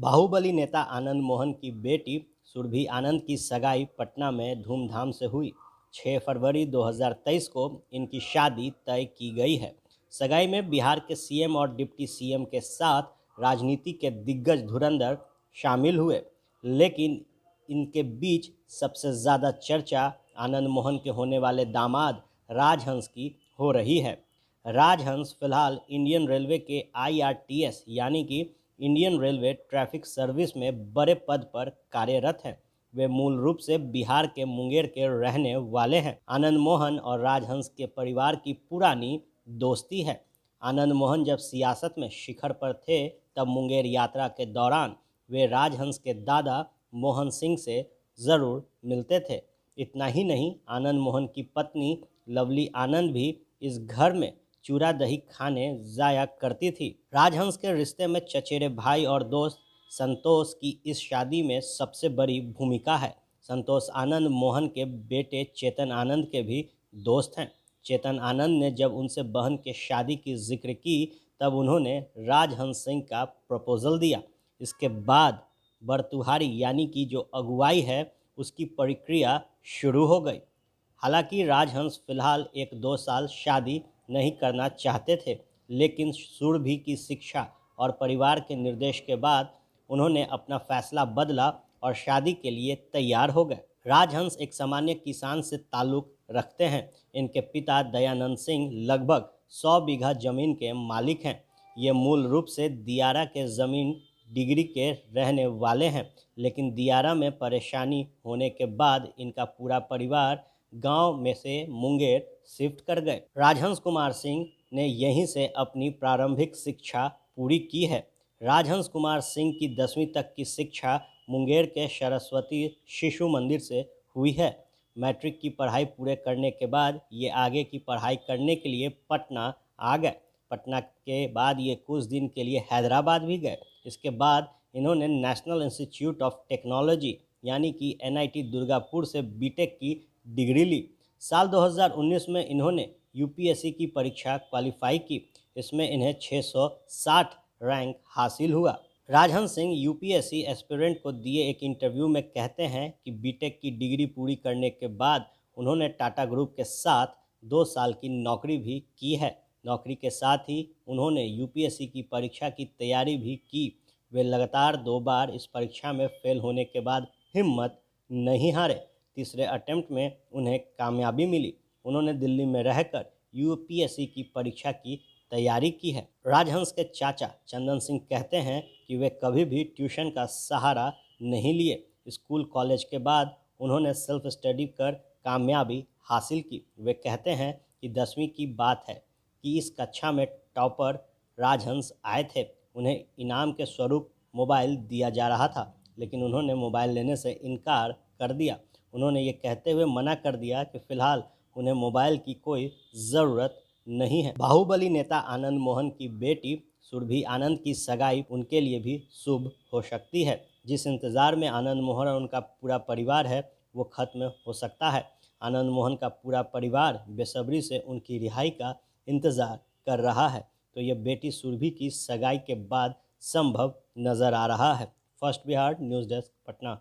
बाहुबली नेता आनंद मोहन की बेटी सुरभि आनंद की सगाई पटना में धूमधाम से हुई। 6 फरवरी 2023 को इनकी शादी तय की गई है। सगाई में बिहार के सीएम और डिप्टी सीएम के साथ राजनीति के दिग्गज धुरंधर शामिल हुए, लेकिन इनके बीच सबसे ज़्यादा चर्चा आनंद मोहन के होने वाले दामाद राजहंस की हो रही है। राजहंस फिलहाल इंडियन रेलवे के आईआरटीएस यानी कि इंडियन रेलवे ट्रैफिक सर्विस में बड़े पद पर कार्यरत हैं। वे मूल रूप से बिहार के मुंगेर के रहने वाले हैं। आनंद मोहन और राजहंस के परिवार की पुरानी दोस्ती है। आनंद मोहन जब सियासत में शिखर पर थे, तब मुंगेर यात्रा के दौरान वे राजहंस के दादा मोहन सिंह से ज़रूर मिलते थे। इतना ही नहीं, आनंद मोहन की पत्नी लवली आनंद भी इस घर में चूरा दही खाने जाया करती थी। राजहंस के रिश्ते में चचेरे भाई और दोस्त संतोष की इस शादी में सबसे बड़ी भूमिका है। संतोष आनंद मोहन के बेटे चेतन आनंद के भी दोस्त हैं। चेतन आनंद ने जब उनसे बहन के शादी की जिक्र की, तब उन्होंने राजहंस सिंह का प्रपोजल दिया। इसके बाद बरतुहारी यानी कि जो अगुवाई है, उसकी प्रक्रिया शुरू हो गई। हालांकि राजहंस फिलहाल 1-2 साल शादी नहीं करना चाहते थे, लेकिन सुरभि की शिक्षा और परिवार के निर्देश के बाद उन्होंने अपना फैसला बदला और शादी के लिए तैयार हो गए। राजहंस एक सामान्य किसान से ताल्लुक़ रखते हैं। इनके पिता दयानंद सिंह लगभग 100 बीघा जमीन के मालिक हैं। ये मूल रूप से दियारा के ज़मीन डिग्री के रहने वाले हैं, लेकिन दियारा में परेशानी होने के बाद इनका पूरा परिवार गांव में से मुंगेर शिफ्ट कर गए। राजहंस कुमार सिंह ने यहीं से अपनी प्रारंभिक शिक्षा पूरी की है। राजहंस कुमार सिंह की 10वीं तक की शिक्षा मुंगेर के सरस्वती शिशु मंदिर से हुई है। मैट्रिक की पढ़ाई पूरे करने के बाद ये आगे की पढ़ाई करने के लिए पटना आ गए। पटना के बाद ये कुछ दिन के लिए हैदराबाद भी गए। इसके बाद इन्होंने नेशनल इंस्टीट्यूट ऑफ टेक्नोलॉजी यानी कि एनआईटी दुर्गापुर से बीटेक की डिग्री ली। साल 2019 में इन्होंने यूपीएससी की परीक्षा क्वालिफाई की। इसमें इन्हें 660 रैंक हासिल हुआ। राजहंस सिंह यूपीएससी एस्पिरेंट को दिए एक इंटरव्यू में कहते हैं कि बीटेक की डिग्री पूरी करने के बाद उन्होंने टाटा ग्रुप के साथ 2 साल की नौकरी भी की है। नौकरी के साथ ही उन्होंने यूपीएससी की परीक्षा की तैयारी भी की। वे लगातार 2 बार इस परीक्षा में फेल होने के बाद हिम्मत नहीं हारे। तीसरे अटेम्प्ट में उन्हें कामयाबी मिली। उन्होंने दिल्ली में रहकर यूपीएससी की परीक्षा की तैयारी की है। राजहंस के चाचा चंदन सिंह कहते हैं कि वे कभी भी ट्यूशन का सहारा नहीं लिए। स्कूल कॉलेज के बाद उन्होंने सेल्फ स्टडी कर कामयाबी हासिल की। वे कहते हैं कि 10वीं की बात है कि इस कक्षा में टॉपर राजहंस आए थे। उन्हें इनाम के स्वरूप मोबाइल दिया जा रहा था, लेकिन उन्होंने मोबाइल लेने से इनकार कर दिया। उन्होंने ये कहते हुए मना कर दिया कि फ़िलहाल उन्हें मोबाइल की कोई ज़रूरत नहीं है। बाहुबली नेता आनंद मोहन की बेटी सुरभि आनंद की सगाई उनके लिए भी शुभ हो सकती है। जिस इंतज़ार में आनंद मोहन और उनका पूरा परिवार है, वो ख़त्म हो सकता है। आनंद मोहन का पूरा परिवार बेसब्री से उनकी रिहाई का इंतज़ार कर रहा है। तो ये बेटी सुरभि की सगाई के बाद संभव नज़र आ रहा है। First Bihar news desk, Patna.